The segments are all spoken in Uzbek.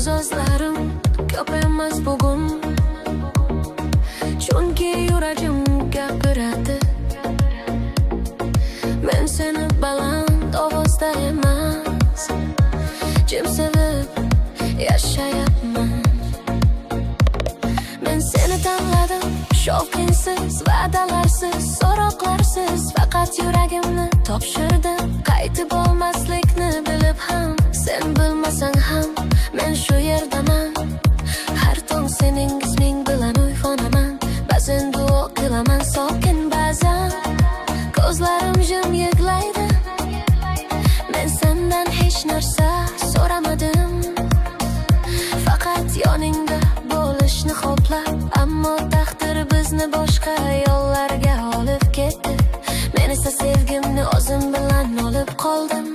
So'zlarim ko'p emas bugun, chunki yuragim gapiradi. Men seni baland ovozda emas, jim sevib yashayapman. Men seni tanladim, shovqinsiz, va'dalarsiz, so'roqlarsiz. Faqat yuragimni topshirdim, qaytib olmaslikni bilib ham. Sen bilmasang ham men shu yerdaman. Har tong sening isming bilan uyg'onaman. Ba'zan duo qilaman sokin, ba'zan ko'zlarim jim yig'laydi. Men sendan hech narsa so'ramadim, faqat yoningda bo'lishni xohlab. Ammo taqdir bizni boshqa yo'llarga olib ketdi. Men esa sevgimni o'zim bilan olib qoldim.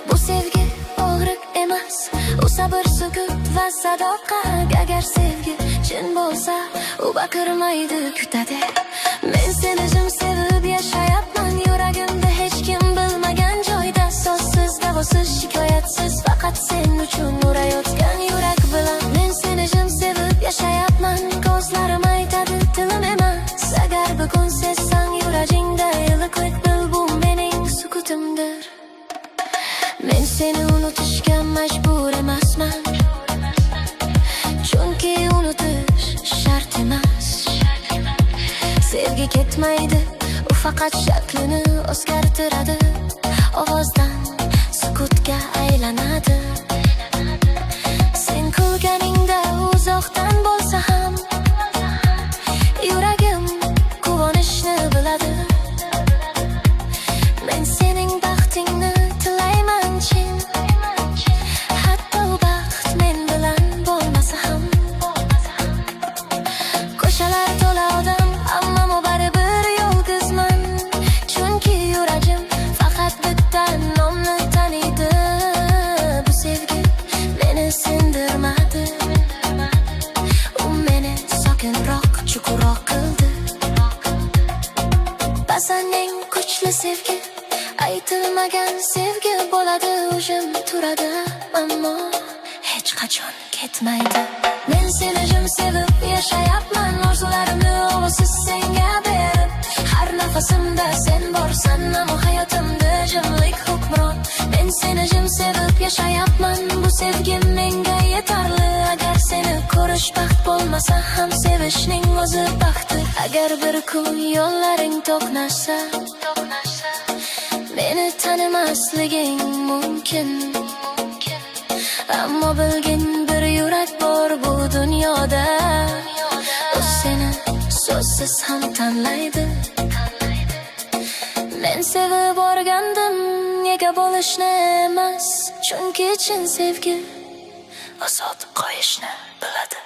Bu sevgi og'riq emas, u sabr, sukut va sadoqat. Agar sevgi chin bo'lsa, u baqirmaydi, kutadi. Men seni jim sevib yashayapman, yuragimda hech kim bilmagan joyda. So'zsiz, davosiz, shikoyatsiz, faqat sen uchun urayotgan yurak bilan. Men seni jim sevib yashayapman, ko'zlarim aytadi, tilim emas. Agar bugun sezsang yuragingda iliqlik, bil bu mening sukutimdir. Men seni unutishga majbur emasman, chunki unutish shart emas. Sevgi ketmaydi, u faqat shaklini o'zgartiradi. Ovozdan sukutga aylanadi. Sen kulganingda uzoqdan bo'lsa ham, yuragim quvonishni biladi. Men sening baxtingni tilayman chin, hatto u baxt men bilan bo'lmasa ham. Ko'chalar to'la odam, ammo baribir yolg'izman, chunki yuragim faqat bitta nomni taniydi. Bu sevgi meni sindirmadi, u meni sokinroq, chuqurroq qildi. Ba'zan eng kuchli sevgi aytilmagan sevgi bo'ladi. O'zim turadi, ammo hech qachon ketmaydi. Men seni jim sevib yashayapman, orzularimni ovozsiz senga berib. Har nafasimda sen borsan, ammo hayotimda jimlik hukmron. Men seni jim sevib yashayapman, bu sevgi menga yetarli. Agar seni ko'rish baxt bo'lmasa ham, sevishning o'zi baxtdir. Agar bir kun yo'llaring to'qnashsa, meni tanimasliging mumkin. Ammo bilgin, bir yurak bor bu dunyoda, u seni so'zsiz ham tanlaydi. Men sevib o'rgandim ega bo'lishni emas, chunki chin sevgi ozod qo'yishni biladi.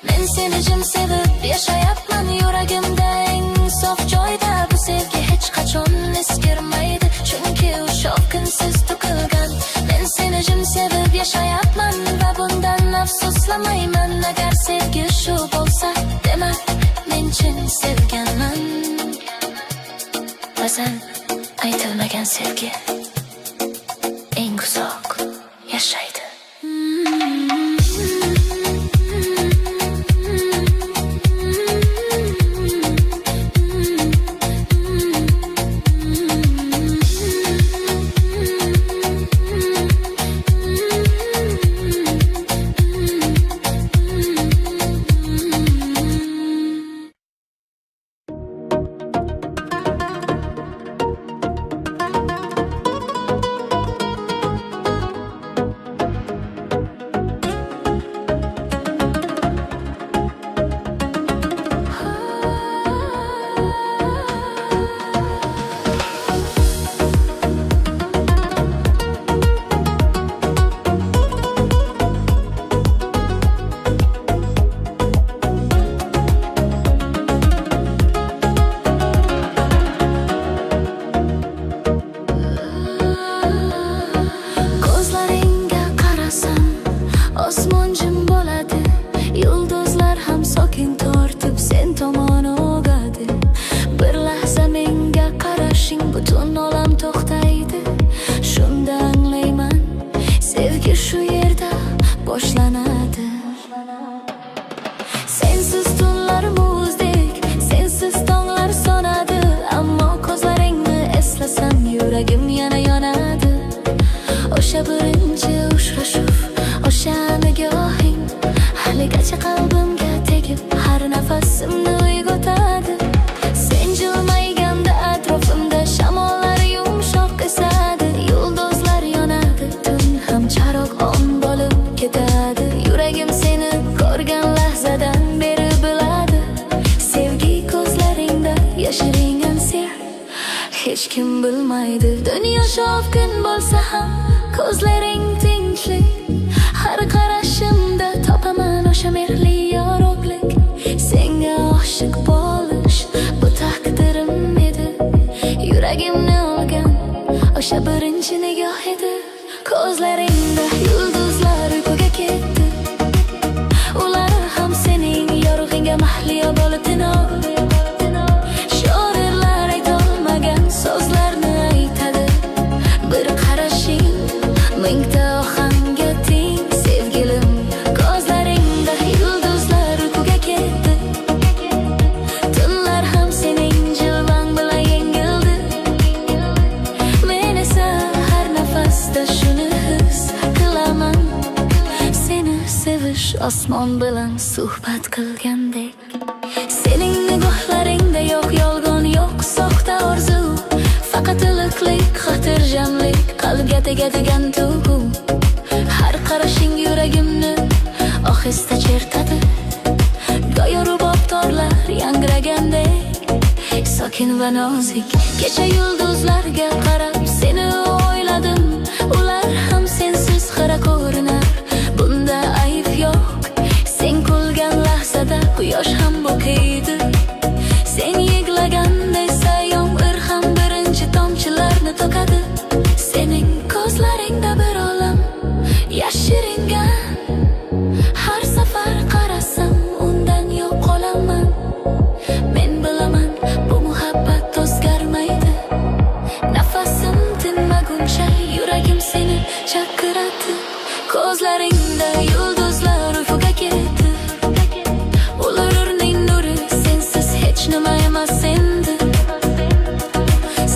Men seni jim sevib yashayapman, yuragimda eng sof joyda. Bu sevgi hech qachon eskirmaydi, chunki u shovqinsiz to'kilgan. Men seni jim sevib yashayapman va bundan afsuslamayman. Agar sevgi shu bo'lsa, demak men chin sevganman. Ba'zan aytilmagan sevgi eng uzoq yashaydi. butun olam to'xtaydi. Shunda anglayman, sevgi shu yerda boshlanadi. Sensiz tunlar muzdek, sensiz tonglar sonadi. Ammo ko'zlaringni eslasam yuragim yana yonadi. O'sha birinchi uchrashuv, o'sha nigohing haligacha qalbimga tegib, har nafasimni uyg'otadi. Sen jilmayganda atrofimda shamollar yumshoq esadi. Yulduzlar yonadi, tun ham charog'on bo'lib ketadi. Yuragim seni ko'rgan lahzadan beri biladi. Sevgi ko'zlaringda yashiringan ser, hech kim bilmaydi. Dunyo shovqin bo'lsa ham ko'zlaring tinchlik. Har qarashimda topaman o'sha mehrli yorug'lik. Senga oshiq bo'lish bu taqdirim edi. Yuragimni olgan o'sha birinchi nigoh edi. Ko'zlaringda yulduzlar uyquga ketdi. Ular ham sening yorug'ingga mahliyo bo'lib tinoldi. Shoirlar aytolmagan so'zlarni aytadi. Bir qarashing mingta ohangga teng sevgilim. Ko'zlaringda yulduzlar uyquga ketdi. Tunlar ham sening jilvang bilan yengildi. Men esa har nafasda shuni his qilaman. Seni sevish osmon bilan suhbat qilgandek. Sening nigohlaringda yo'q yolg'on, yo'q soxta orzu. Faqat iliqlik, xotirjamlik, qalbga tegadigan tuyg'u. Har qarashing yuragimni ohista chertadi. Go'yo rubob torlar yangragandek, sokin va nozik. Kecha yulduzlarga qarab seni o'yladim. Ular ham sensiz xira ko'rinar, bunda ayb yo'q. Sen kulgan lahzada quyosh ham bo'kiydi. Sen yig'laganda esa yomg'ir ham birinchi tomchilarni to'kadi. Sening ko'zlaringda bir olam yashiringan. Har safar qarasam undan yo'q olaman. Men bilaman bu muhabbat o'zgarmaydi. Nafasim tinmaguncha yuragim seni chaqiradi. Ko'zlaringda yulduzlar uyquga ketdi. Ularning nuri sensiz hech nima emas endi.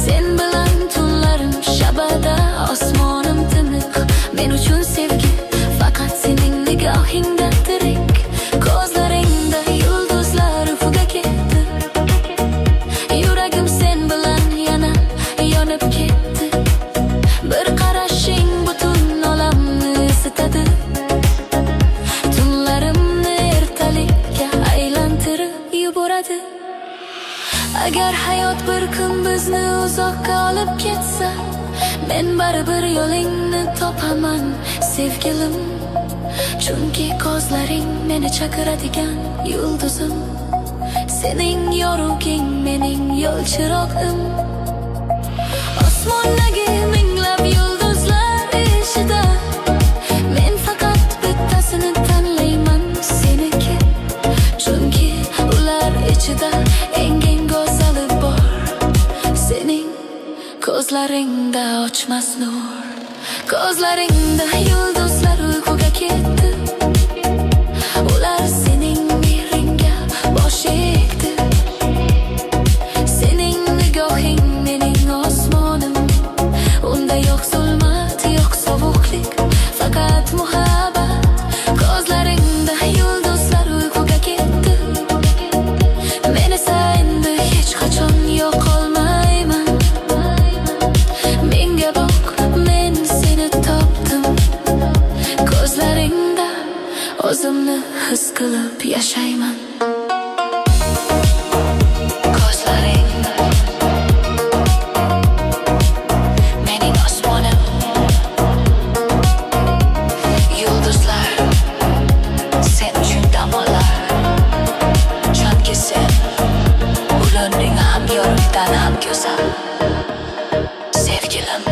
Sen bilan tunlarim shabada, osmonim tiniq. Men uchun sevgi faqat sening nigohingda tirik. Ko'zlaringda yulduzlar uyquga ketdi. Yuragim sen bilan yana yonib ketdi. Bir qarashing butun olamni isitadi. Tunlarimni ertalikka aylantirib yuboradi. Agar hayot bir kun bizni uzoqqa olib ketsa, men baribir yo'lingni topaman sevgilim. Chunki ko'zlaring meni chaqiradigan yulduzim. Sening yorug'ing mening yo'l chirog'im. Osmondagi minglab yulduzlar ishida men faqat bittasini tanlayman, seniki. Chunki ular ichida eng go'zali bor. Sening ko'zlaringda ochmas nur. Ko'zlaringda yulduzlar uyquga ketdi. Ular sening mehringga bosh egdi. Sening nigohing mening osmonim. Unda yo'q zulmat, yo'q sovuqlik, faqat muhabbat. Ko'zlaringda yulduzlar uyquga ketdi. Men esa endi hech qachon yo'q olmayman. Menga boq, men seni topdim. Ko'zlaringda o'zimni his qilib yashayman. Ko'zlaringda mening osmonim. Yulduzlar sen uchun dam olar. Chunki sen ularning ham yorug'dan ham go'zal sevgilim.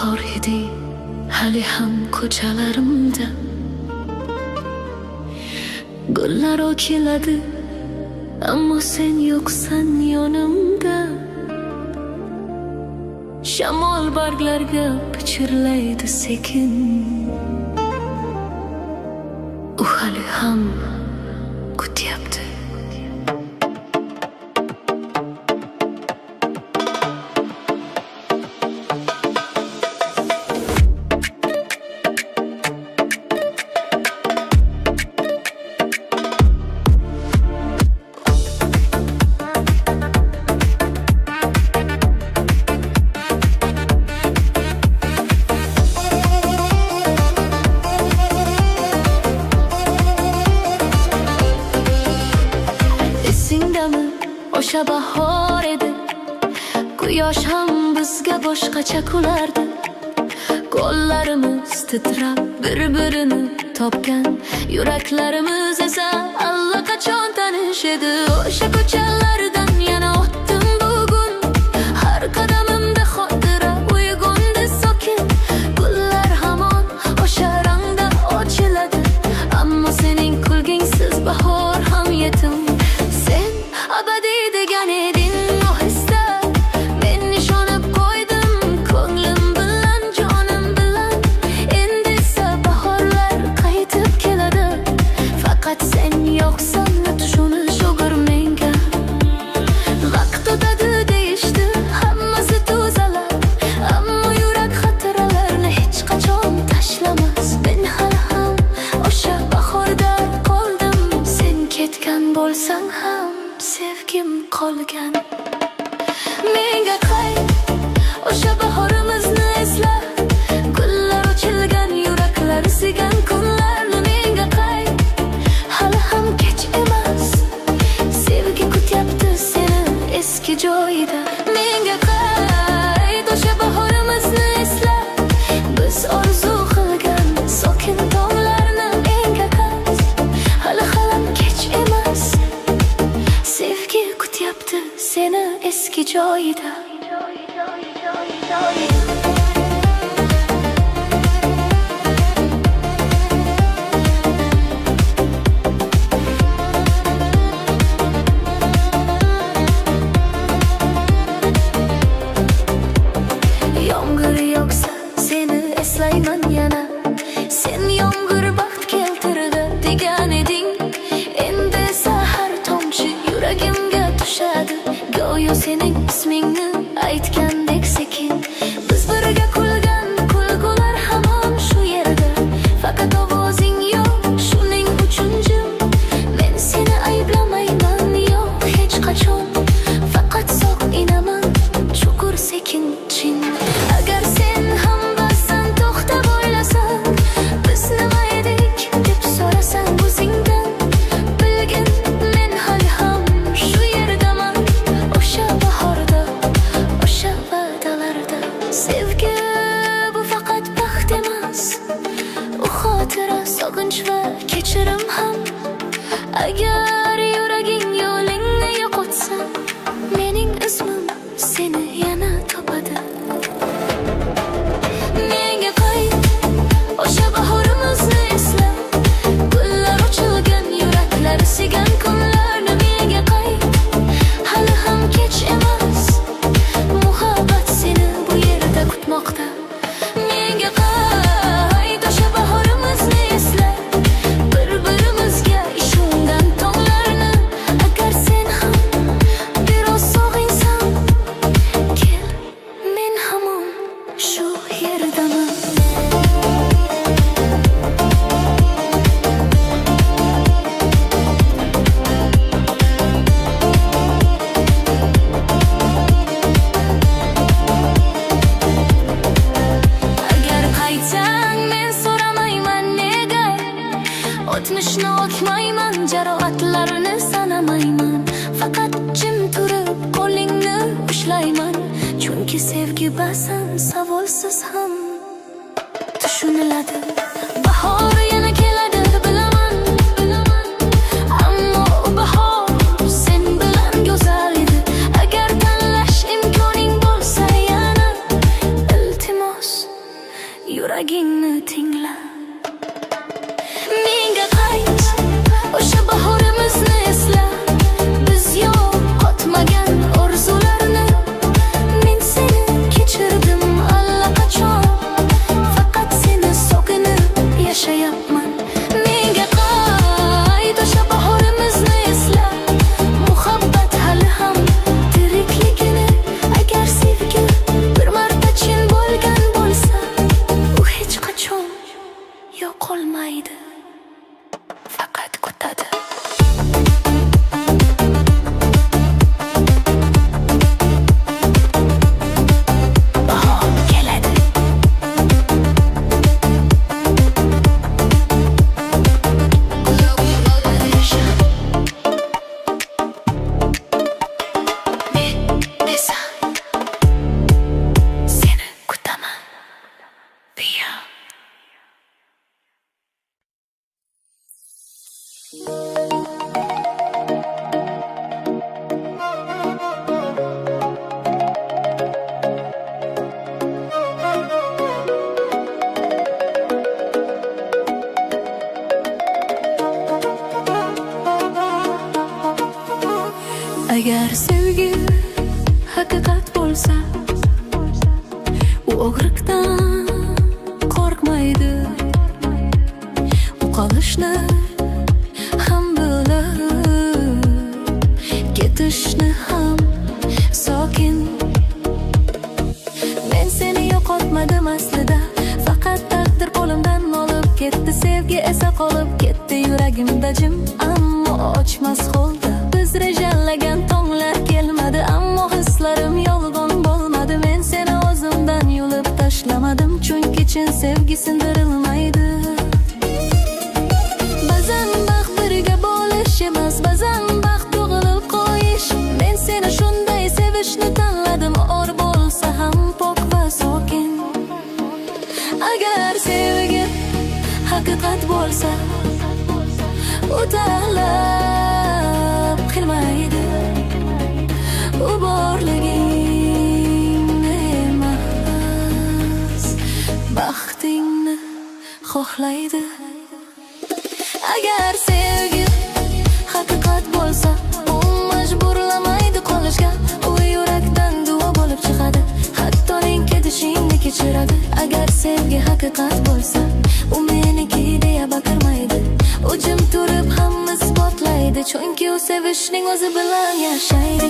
bahor eding hali ham ko'chalarimda. Gullar keladi ammo sen yo'qsan yonimda. Shamol barglarga pichirlaydi sekin, u hali ham kutyapti. O'sha bahor edi, quyosh ham bizga boshqacha kulardi. Qo'llarimiz titrab bir-birini topgan, yuraklarimiz esa allaqachon tanish edi. O'sha ko'chalardan yana o'tdim bugun, har qadamimda xotira uyg'ondi sokin. Gullar hamon o'sha rangda ochiladi, ammo sening kulgingsiz bahor ham yetim. Sen abadiy degan eding o hisda, men ishonib qo'ydim ko'nglim bilan, jonim bilan. Endi esa bahorlar qaytib keladi, faqat sen yo'qsan. Tushunish o'g'ir menga. Vaqt o'tadi deyishdi, hammasi tuzaladi, ammo yurak xotiralarni hech qachon tashlamas. Men hali ham o'sha bahorda qoldim, sen ketgan bo'lsang ham sevgim qolgan. Menga qayt, o'sha bahorimizni esla, gullar ochilgan, yuraklar sigan kunlarni. Menga qayt, hali ham kech emas, sevgi kutyapti seni eski joyida. Menga qayt, o'sha bahorimizni esla, biz orzu qilgan sokin tonglarni. Menga qayt, hali ham kech emas, sevgi kutyapti seni eski joyida. Yomg'ir yog'sa seni eslayman yana, sen yomg'ir baxt keltirdi degan eding. Endi esa har tomchi yuragimga tushadi, go'yo sening ismingni aytgandek sekin. Biz birga kulgan kulgular hamon shu yerda, faqat ovozing yo'q, shuning uchun jim. Men seni ayblamayman, yo'q hech qachon, faqat so'q inaman, chuqur sekin chin. Agar sen ham bassan to'xtab o'ylasan, biz nima edik deb so'rasan o'zingdan, bilgin men hali ham shu yerdaman. O'sha bahorda, o'sha va'dalarda. Sevgi bu faqat baxt emas, u xotira, sog'inch va kechirim ham. Agar yuraging yo'lingni yo'qotsa, mening ismim seni yana topadi. Menga qayt, o'sha bahorimizni esla, gullar ochilgan, yuraklar sigan kunlarni. Menga qayt, hali ham kech emas, muhabbat seni bu yerda kutmoqda. Menga qayt, o'sha bahorimizni esla, bir-birimizga ishongan tonglarni. Agar sen ham biroz sog'insan, kel, men hamon shu yerdaman. Agar qaytsang men so'ramayman nega, o'tmishni o'tmayman, jarohatlarni sanamayman, faqat jim turib qo'lingni ushlayman. Chunki sevgi ba'zan savolsiz ham tushuniladi. Bahor yana keladi bilaman, ammo u bahor sen bilan go'zal edi. Agar tanlash imkoning bo'lsa yana, iltimos yuragingni tingla. Menga qayt, o'sha bahorimizni esla. Biz yo'q qotmagan orzularni. Men seni kechirdim allaqachon. Faqat seni so'kinib yashayapman. Menga qayt, o'sha bahorimizni esla. Muhabbat hali ham tirikligini. Agar sevgi bir marta chin bo'lgan bo'lsa, u hech qachon yo'qolmaydi. Faqat kutadi. Bahor keladi. Men esa seni kutaman. Biya. Agar sevgi haqiqat bo'lsa, u og'riqdan qo'rqmaydi. U qolishni ham bilib, ketishni ham sokin. Men seni yo'qotmadim aslida, faqat taqdir qo'limdan olib ketdi. Sevgi esa qolib ketdi yuragimda jim, ammo ochmas holda. Biz rejallagan tonglar kelmadi, ammo hislarim yolg'on bo'lmadi. Men seni o'zimdan yulib tashlamadim, chunki chin sevgi sindirilmaydi. Ba'zan baxt birga bo'lish emas, ba'zan baxt tug'ilib qo'yish. Men seni shunday sevishni tanladim, or bo'lsa ham pok va sokin. Agar sevgi haqiqat bo'lsa, u talab qilmaydi. U borligingni emas, baxtingni xohlaydi. Agar sevgi haqiqat bo'lsa, u majburlamaydi qolishga. U yurakdan duo bo'lib chiqadi, hattoning ketishingni kechiradi. Agar sevgi haqiqat bo'lsa, u meniki deya baqirmaydi. U jim turib hamma isbotlaydi, chunki u sevishning o'zi bilan yashaydi.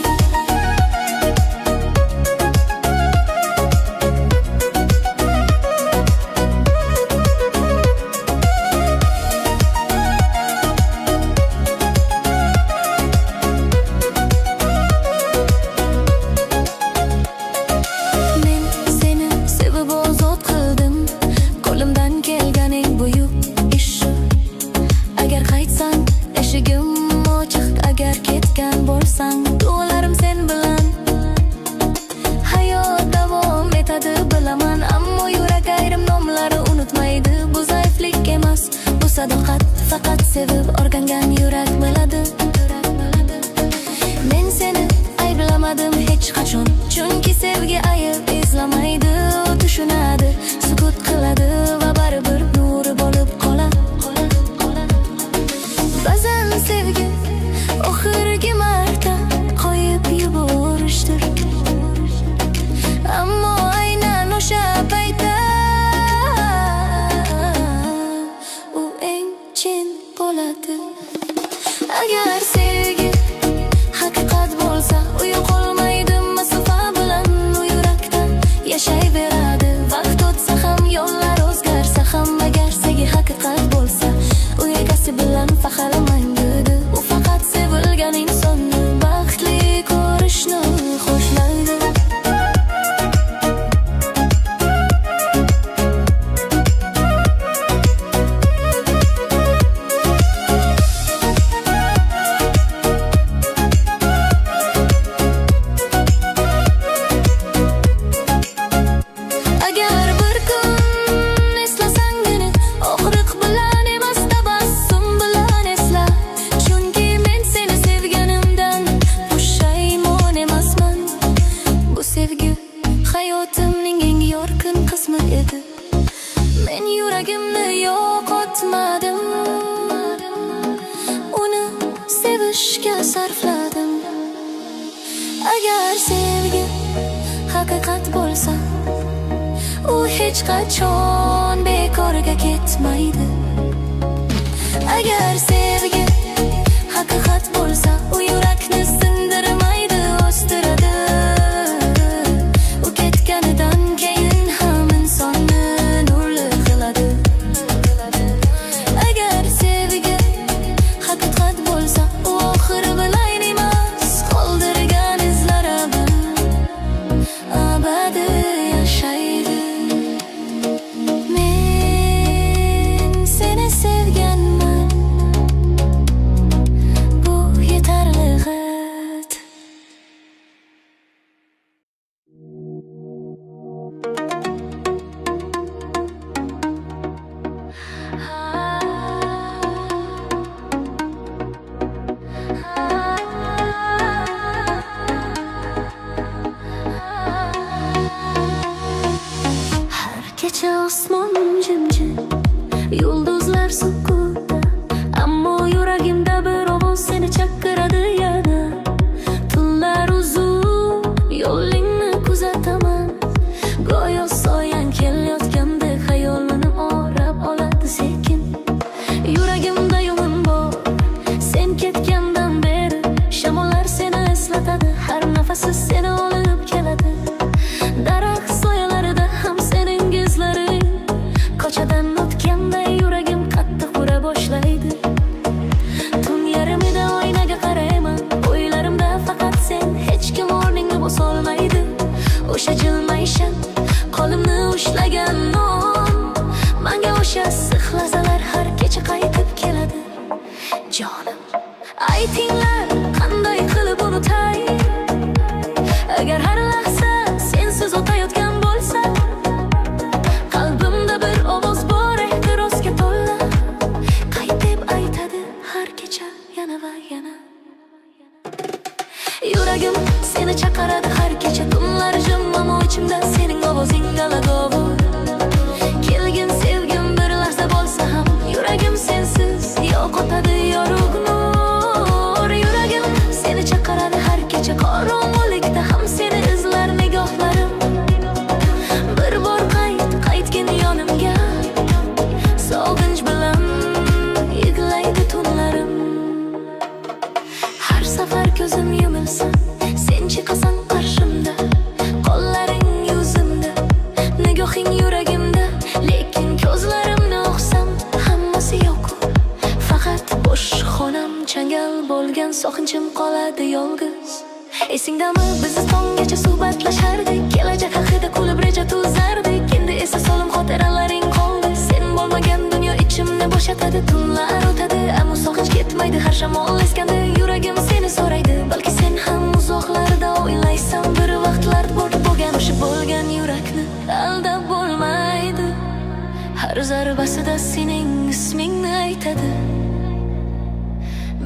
Men seni sevib ozod qildim, qo'limdan kelganing buyuk ish. Agar qaytsang, eshigim ochiq. Agar ketgan bo'lsang, duolarim sen bilan. Hayot davom etadi bilaman, ammo yurak ayrim nomlari unutmaydi. Bu zaiflik emas, bu sadoqat. Faqat sevib o'rgangan yurak biladi. Men seni ayblamadim hech qachon, chunki sevgi ayb izlamaydi. U tushunadi, sukut qiladi va baribir nuri bo'lib qoladi. Ba'zan sevgi oxirgi marta qo'yib yuborishdir, ammo aynan o'sha paytda u eng chin bo'ladi. Agar sevgi haqiqat bo'lsa, u yo'qolmaydi masofa bilan. U yurakdan yashayveradi. Vaqt o'tsa ham, yo'llar o'zgarsa ham. Agar sevgi haqiqat bo'lsa, u egasi bilan faxrlanmaydi. U faqat sevilgan insonni baxtli ko'rishni xohlaydi. Agar bir kun eslasang meni, og'riq bilan emas, tabassum bilan esla. Chunki men seni sevganimdan pushaymon emasman. Bu sevgi hayotimning eng yorqin qismi edi. yuragimni yo'qotmadim, uni sevishga sarfladim. Agar sevgi haqiqat bo'lsa, u hech qachon bekorga ketmaydi. Agar sevgi haqiqat bo'lsa, u yurakni sindirmaydi, o'stiradi. U ketganidan keyin ham insonni nurli qiladi. Agar sevgi haqiqat bo'lsa, u oxiri bilan emas, qoldirgan izlari bilan abadiy yashaydi. Men seni sevganman, bu yetarli g'at. Har kecha osmon jimjit, yulduzlar sukutda, ammo yuragimda bir ovoz seni chaqiradi yana. Tunlar uzun, yo'lingni kuzataman, go'yo soyang kelayotgandek xayolimni o'rab oladi sekin. Yuragimda yo'lim bor, sen ketgandan beri, shamollar seni eslatadi, har nafasi seni olib keladi. Daraxt soyalarida ham sening izlaring, ko'chadan o'tganday yuragim qattiq ura boshlaydi. Tun yarmida oynaga qarayman, o'ylarimda faqat sen, hech kim o'rningni bosolmaydi. O'sha jilmayishim, qo'limni ushlagan non, menga o'sha issiq lahzalar har kecha qaytib keladi. Jonim, aytinglar, qanday qilib unutay? Agar har lahza sensiz o'tayotgan bo'lsa, qalbimda bir ovoz bor, ehtirosga to'la, qaytib aytadi har kecha yana va yana. Yuragim seni chaqiradi har kecha, tunlar jim, ammo ichimda sening ovozing alagovor. Kelgin sevgim bir lahza bo'lsa ham, yuragim sensiz yo'qotadi yorug' nur. Yuragim seni chaqiradi har kecha, qorong'ulikda ham seni izlar nigohlarim. Bir bor qaytgin yonimga, sog'inch bilan yig'laydi tunlarim. Har safar ko'zim yumilsa, sen chiqasan qarshimda, qo'llaring yuzimda, nigohing yuragimda. Lekin ko'zlarimni o'qsam, hammasi yo'q, faqat bo'sh xonam, changal bo'lgan soqinchim qoladi yolg'iz. Esingdami, biz tonggacha suhbatlashardik, kelajak haqida kulib reja tuzardik. Endi esa so'lim xotiralaring qoldi, sen bo'lmagan dunyo ichimni bo'shatadi. Tunlar o'tadi, ammo sog'inch ketmaydi, har shamol eskandi, yuragim seni so'raydi. Balki sen ham uzoqlarda o'ylaysan, bir vaqtlar bo'lgan o'sha bo'lgan yurakni aldab bo'lmaydi. Har zarbasida sening ismingni aytadi.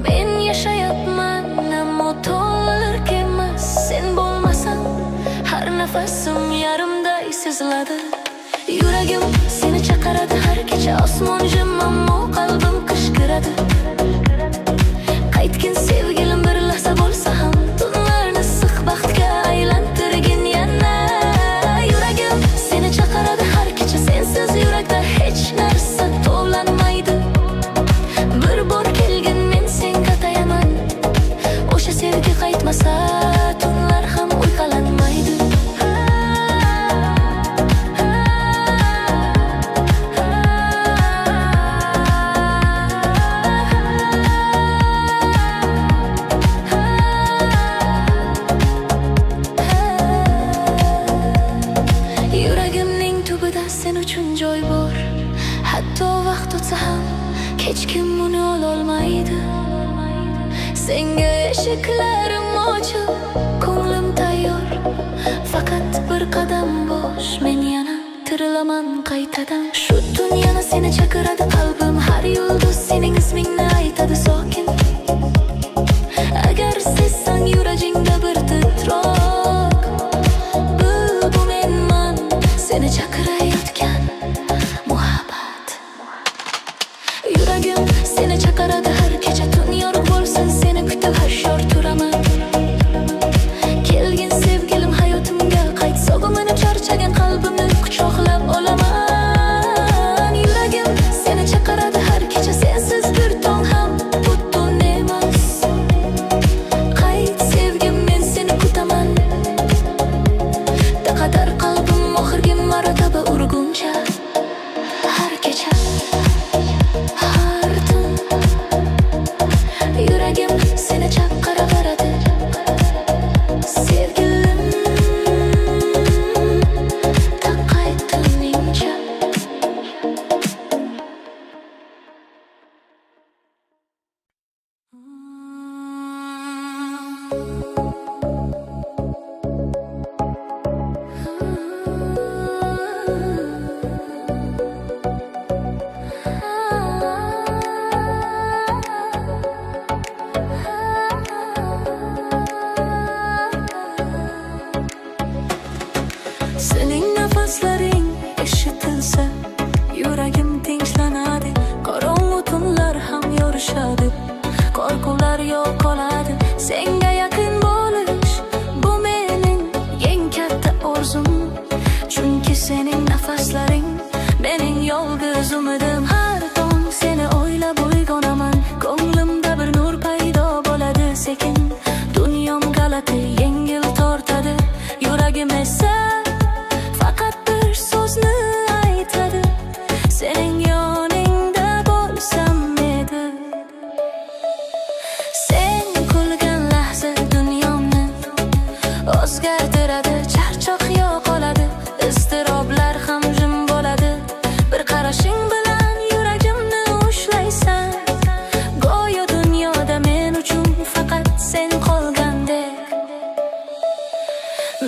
Men yashayapman, ammo to'liq emas, sen bo'lmasang har nafasim yarimday seziladi. Yuragim seni chaqiradi har kecha, osmon jim, ammo qalbim qishqiradi. Qaytgin sevgilim bir lahza bo'lsa ham, tunlarni issiq baxtga aylantirgin yana. Yuragim seni chaqiradi har kecha, sensiz yurakda hech narsa tovlanmaydi. Bir bor kelgin, men sen qatayaman, o'sha sevgi qaytmasa, tunlar ham uyqalanmaydi. Yuragimning tubida sen uchun joy bor, hatto vaqt o'tsa ham hech kim uni ololmaydi. Senga eshiklarim ochiq, ko'nglim tayyor, faqat bir qadam bosh, men yana tirilaman qaytadan. Shu tun yana seni chaqiradi qalbim, har yulduz sening ismingni aytadi sokin. Agar sezsang yuragingda bir titroq, bil bu menman, seni chaqirayotgan muhabbat. Sening nafaslaring eshitilsa yuragim tinchlanadi. Qorong'u tunlar ham yorishadi, qo'rquvlar yo'qoladi. Senga yaqin bo'lish bu mening eng katta orzum. Chunki sening nafaslaring mening yolg'iz umidim. Har tong seni o'ylab uyg'onaman, ko'nglimda bir nur paydo bo'ladi sekin. Dunyom g'alati yengil tortadi, yuragim esa faqat bir so'zni aytadi. Sening yoningda bo'lsam edi. Sen kulgan lahza dunyomni o'zgartiradi. Charchoq yo'qoladi, iztiroblar ham jim bo'ladi. Bir qarashing bilan yuragimni ushlaysan. Go'yo dunyoda men uchun faqat sen qolgandek.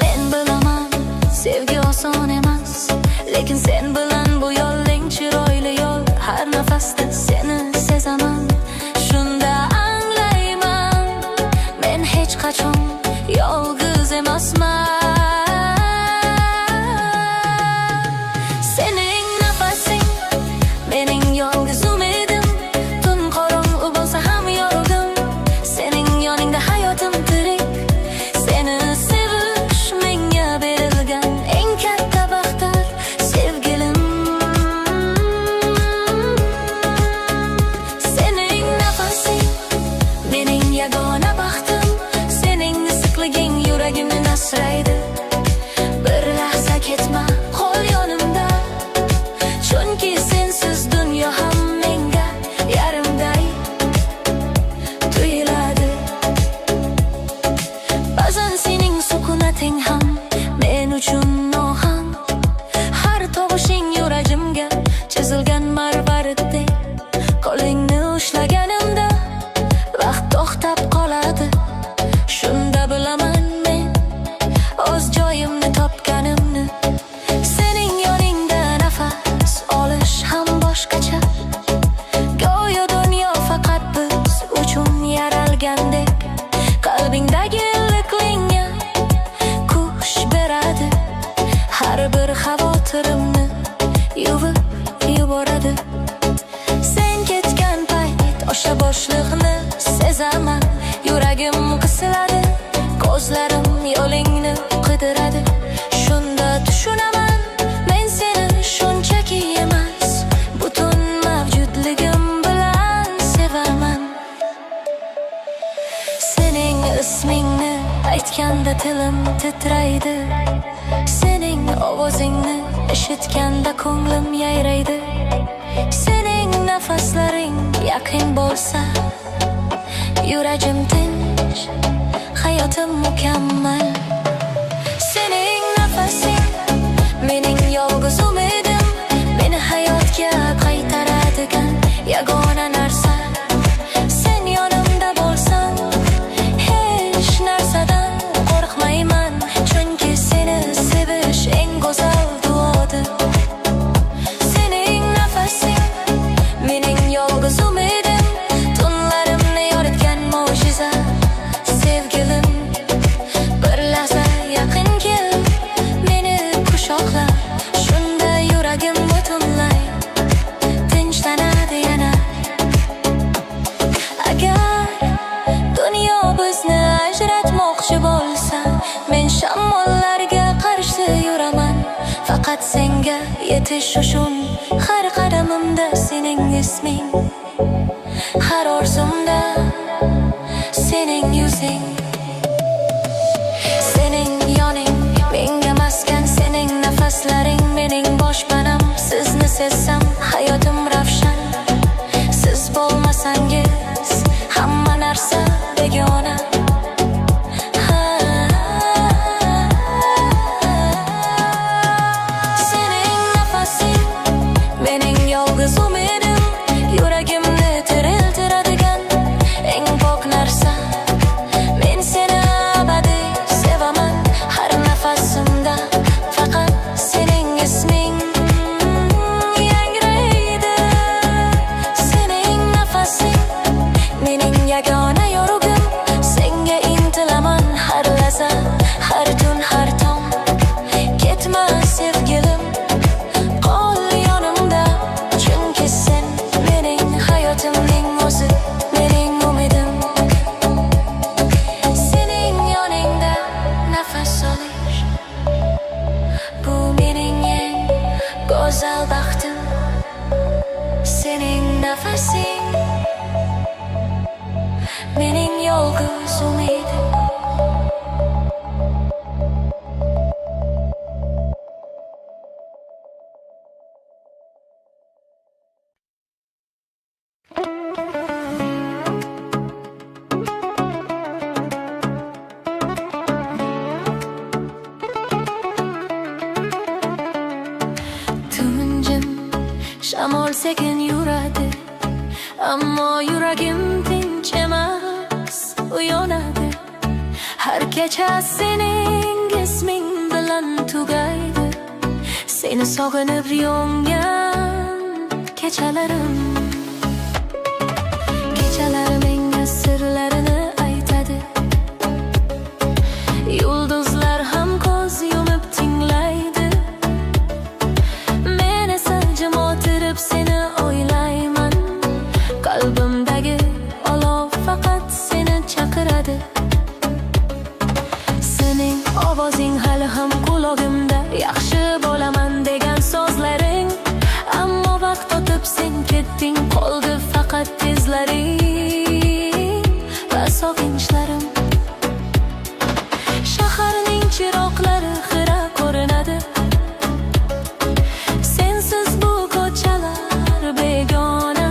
Men bilaman sevgi oson emas, lekin sen bilan bu yo'l eng chiroyli yo'l. Har nafasda seni sezaman, shunda anglayman men hech qachon yolg'iz emasman. Sening nafasing mening yolg'iz umidim. Tun qorong'u bo'lsa ham yorug'im. Sening yoningda hayotim tirik. Seni sevish menga berilgan eng katta baxtdir sevgilim. Sening nafasing mening yagona baxtim. Sening issiqliging yuragimni nasraydi. Bir lahza ketma, qol yonimda. Chunki sensiz dunyo ham menga yarimday tuyuladi. Ba'zan sening sukunating ham men uchun noham. Har tovushing yuragimga chizilgan marvaridday. Qo'lingni ushlaganimda vaqt to'xtab qoladi. Shunda bilaman men o'z joyimni topganimni. Sening yoningda nafas olish ham boshqacha. Go'yo dunyo faqat biz uchun yaralgandek. Qalbingdagi iliqlikka kuch beradi. Har bir xavotirimni yuvib yuboradi. Sen ketgan payt o'sha bo'shliqni sezaman. Yuragim qisiladi, ko'zlarim yo'lingni qidiradi. Shunda tushunaman men seni shunchaki emas, butun mavjudligim bilan sevaman. Sening ismingni aytganda tilim titraydi. Sening ovozingni eshitganda ko'nglim yayraydi. Sening nafaslaring yaqin bo'lsa yuragim tinch, hayotim mukammal. Sening nafasing mening yolg'iz umidim. Meni hayotga qaytaradigan yagona narsa. Sen yonimda bo'lsan hech narsadan qo'rqmayman. Chunki seni sevish eng go'zal duodir. Sening nafasing mening yolg'iz umidim. Tunlarimni yoritgan mo'jiza sevgilim. Bir lahza yaqin kel, meni quchoqla. Shunda yuragim butunlay tinchlanadi yana. Agar dunyo bizni ajratmoqchi bo'lsa, men shamollarga qarshi yuraman. Faqat senga yetish uchun har qadamimda sening isming. Har orzumda sening yuzing. Sening yoning menga maskan. Sening nafaslaring mening boshpanam. Sizni sezsam hayotim ravshan. Siz bo'lmasangiz hamma narsa begona. Sening nafasing mening yolg'iz umidim. Yuragimni tiriltiradigan eng pok narsa. go'zal baxtim sening nafasing, mening yolg'iz umidim. Shamol sekin yuradi, ammo yuragim tinch emas, uyg'onadi. Har kecha sening isming bilan tugaydi, seni sog'inib yongan kechalarim. Kechalar menga sirlarini aytadi, yulduzlar ham ko'z yumib tinglaydi. Men esa jim o'tirib seni o'ylayman, qalbimdagi olov faqat seni chaqiradi. Sening ovozing hali ham qulog'imda, yaxshi bo'laman degan so'zlaring, ammo vaqt o'tib sen ketding, qoldi faqat izlaring va sog'inchlarim. Shaharning chiroqlari xira ko'rinadi, sensiz bu ko'chalar begona.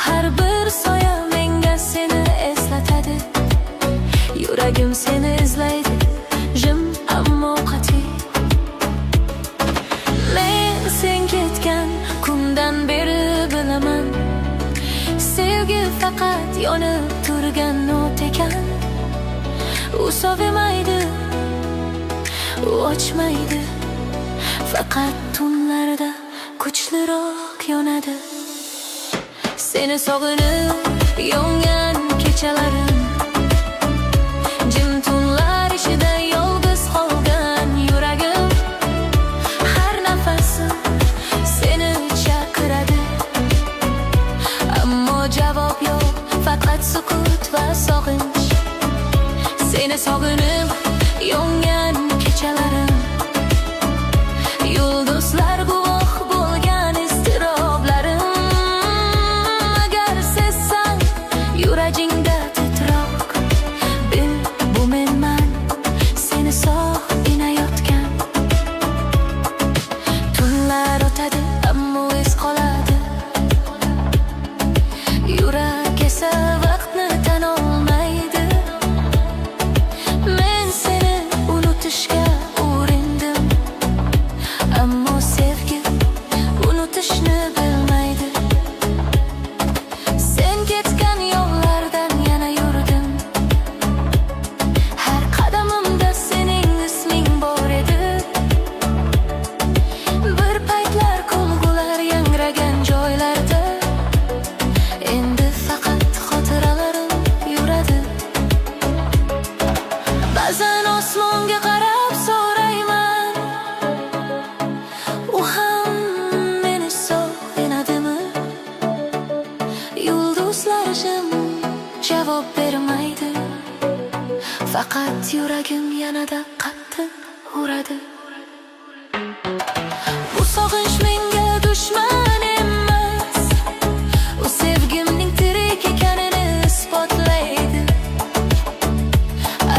Har bir soya menga seni eslatadi, yuragim seni izlaydi, jim ammo qat'iy. Men sen ketgan kundan beri bilaman, sevgi faqat yonib turgan o't ekan. U sovimaydi, u ochmaydi, faqat tunlarda kuchliroq yonadi. Seni sog'inib yongan kechalarim, jim tunlar ishida yolg'iz qolgan yuragim. Har nafasim seni chaqiradi, ammo javob yo'q, faqat sukut va sog'inch. Seni sog'inib yongan kechalarim, yulduzlar guvoh bo'lgan iztiroblarim. Agar sezsang yuragingda titroq, bil bu menman, seni sog' inayotgan. Tunlar o'tadi, ammo iz qoladi, yurak esa vaqtni tan olmaydi. Men seni unutishga urindim, ammo sevgi unutishni bilmaydi. Sen ketgan yo'llardan yana yurdim, har qadamimda sening isming bor edi. Bir paytlar kulgular yangragan joylarda, endi faqat xotiralarim yuradi. Ba'zan osmonga qarab so'rayman, u ham meni sog'inadimi? Yulduzlar jim javob bermaydi, faqat yuragim yanada qattiq uradi. Bu sog'inch menga dushman emas, u sevgimning tirik ekanini isbotlaydi.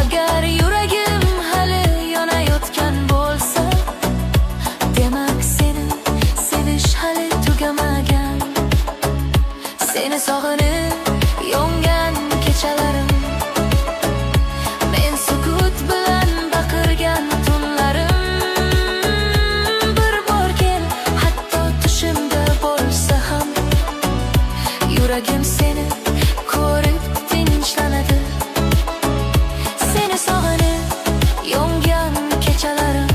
Agar yuragim hali yonayotgan bo'lsa, demak seni sevish hali tugamagan. Seni sog'inib yongan kechalarim, men sukut bilan baqirgan tunlarim. Bir bor kel, hatto tushimda bo'lsa ham, yuragim seni ko'rib tinchlanadi. Seni sog'inib yongan kechalarim,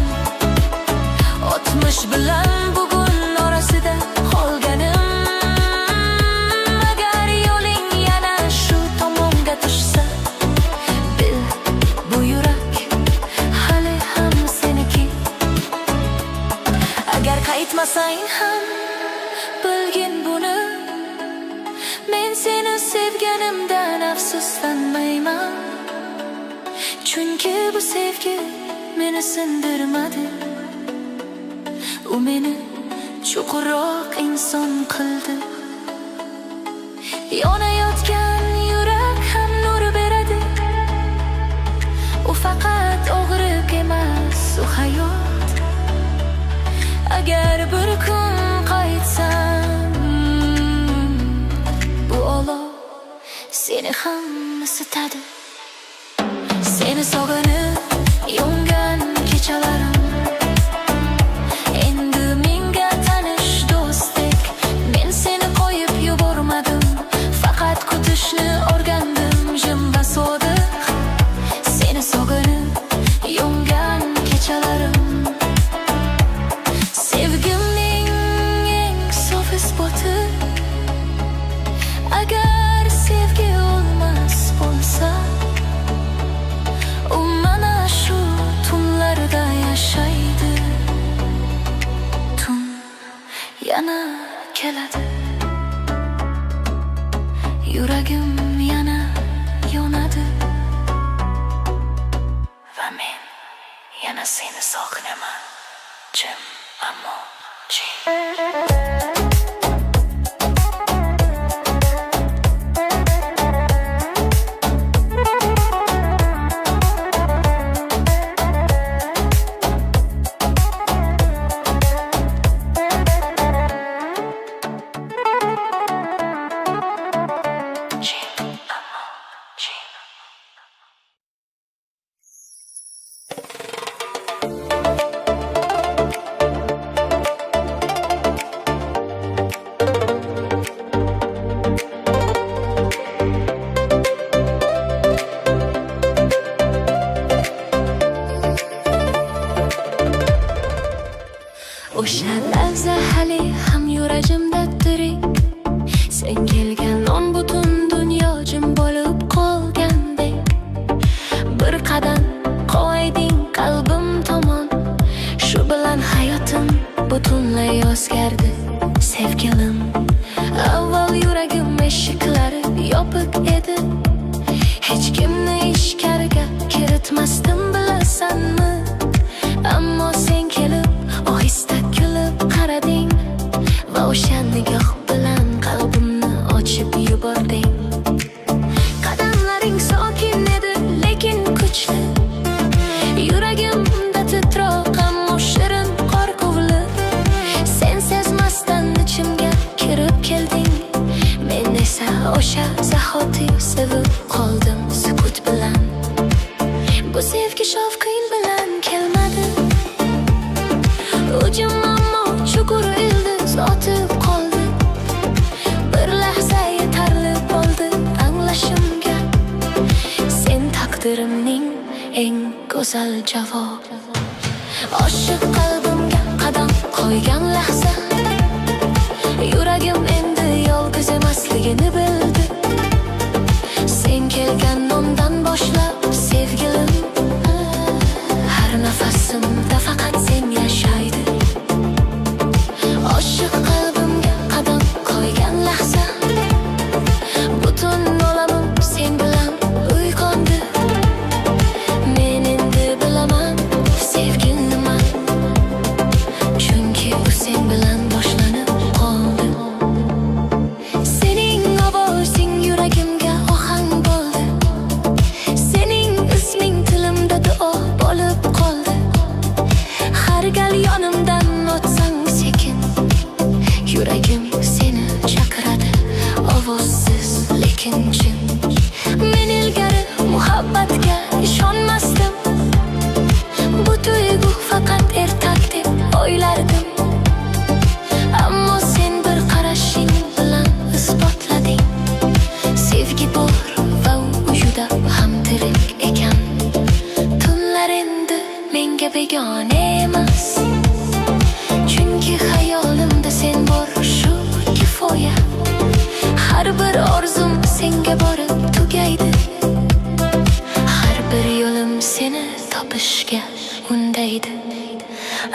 o'tmish bilan bugun orasida qolganim. Agar yo'ling yana shu tomonga tushsa, bil bu yurak hali ham seniki. Agar qaytmasang ham bilgin buni, men seni sevganimdan afsuslanmayman. Chunki bu sevgi meni sindirmadi, u u meni chuqurroq inson qildi. Yonayotgan yurak ham nur beradi. U faqat og'riq emas, u hayot. Agar bir kun qaytsam, bu olov seni ham isitadi. Seni sog'inib yongan kechalarim endi menga tanish do'stdek. Men seni qo'yib yubormadim, faqat kutishni o'rgandim jim va sodiq. Seni sog'inib yongan kechalarim sevgimning eng sof isboti. Agar sevgi olmas bo'lsa, u mana shu tunlarda yashaydi. Tun yana keladi, yuragim yana yonadi va men yana seni sog'inaman, jim ammo jim. O'sha lahza hali ham yuragimda tirik. Sen kelgan on butun dunyo jim bo'lib qolgandek. Bir qadam qo'yding qalbim tomon, shu bilan hayotim butunlay o'zgardi. Sevgilim, avval yuragim eshiklari yopiq edi. Hech kimni ichkariga kiritmasdim, bilasanmi? Ammo sen kelib ohista kulib qarading va o'sha nigoh bilan qalbimni ochib yubording. Qadamlaring sokin edi, lekin kuchli. Yuragimda titroq, ammo shirin qo'rquvli. Sen sezmasdan ichimga kirib kelding. Men esa o'sha zahoti sevib qoldim sukut bilan. Bu sevgi shovqin bilan kelmadi. Ucum ammo chuqur ildiz otib qoldi. Bir lahza yetarli bo'ldi anglashimga. Sen taqdirimning eng go'zal javobi. Oshiq qalbimga qadam qo'ygan lahza, yuragim endi yolg'iz emasligini bildi. Sen kelgan ondan boshlab sevgilim, har nafasimda faqat sen yashaydi. Oshiq qalbimga qadam qo'ygan lahza, butun olamim sen bilan uyg'ondi. Men endi bilaman sevgi nima, chunki u sen bilan boshlanib qoldi. Sening ovozing yuragimga ohang bo'ldi. Sening isming tilimda duo bo'lib qoldi. Har gal yonimdan o'tsang sekin, yuragim seni chaqiradi, ovozsiz lekin chin. Men ilgari muhabbatga ishonmasdim. Bu tuyg'u faqat ertak deb o'ylardim. Ammo sen bir qarashing bilan isbotlading. Sevgi bor va u juda ham tirik ekan. Tunlar endi menga begona emas, chunki hayolimda sen bor, shu kifoya. Har bir orzum senga borib tugaydi. Har bir yo'lim seni topishga undaydi.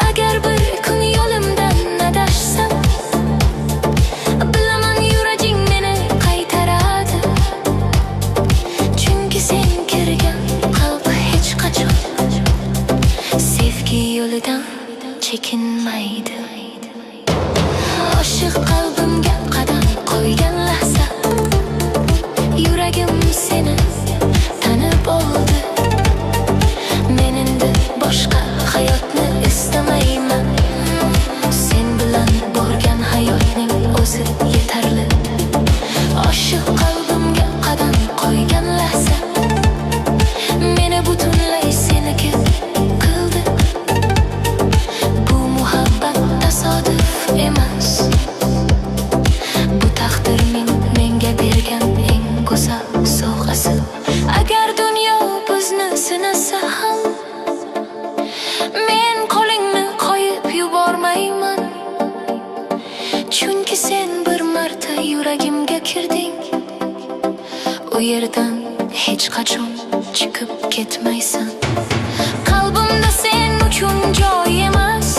Agar bir kun yo'limdan adashsam, bilaman yuraging meni qaytaradi. Chunki sen kirgan qalbi hech qachon sevgi yo'lidan chekinmaydi. Oshiq qalbimga qadam qo'ygan lahza, yuragim seni tanib oldi. Men endi boshqa hayotni istamayman. Sen bilan borgan hayotning o'zi yetarli. Oshiq qalbimga qadam qo'ygan lahza meni butunlay seniki qildi. Bu muhabbat tasodif emas. Bu taqdirning menga bergan eng go'zal sovg'asi. Agar dunyo bizni sinasa ham men qo'lingni qo'yib yubormayman. Chunki sen bir marta yuragimga kirding. U yerdan hech qachon chiqib ketmaysan. Qalbimda sen uchun joy emas.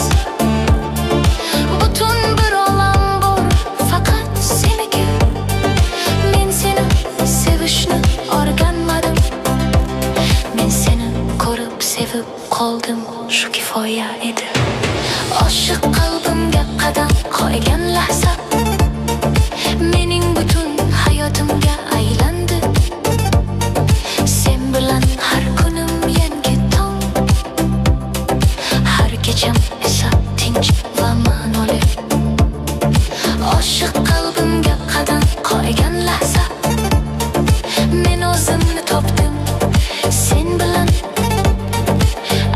Butun bir olam bor, faqat seniki. Men seni sevishni o'rganmadim. Men seni ko'rib sevib qoldim, shu kifoya edi. Oshiq qalbimga qadam qo'ygan lahza mening butun hayotimga aylandi. Sen bilan har kunim yangi tong, har kecham esa tinch va ma'noli. Oshiq qalbimga qadam qo'ygan lahza men o'zimni topdim sen bilan.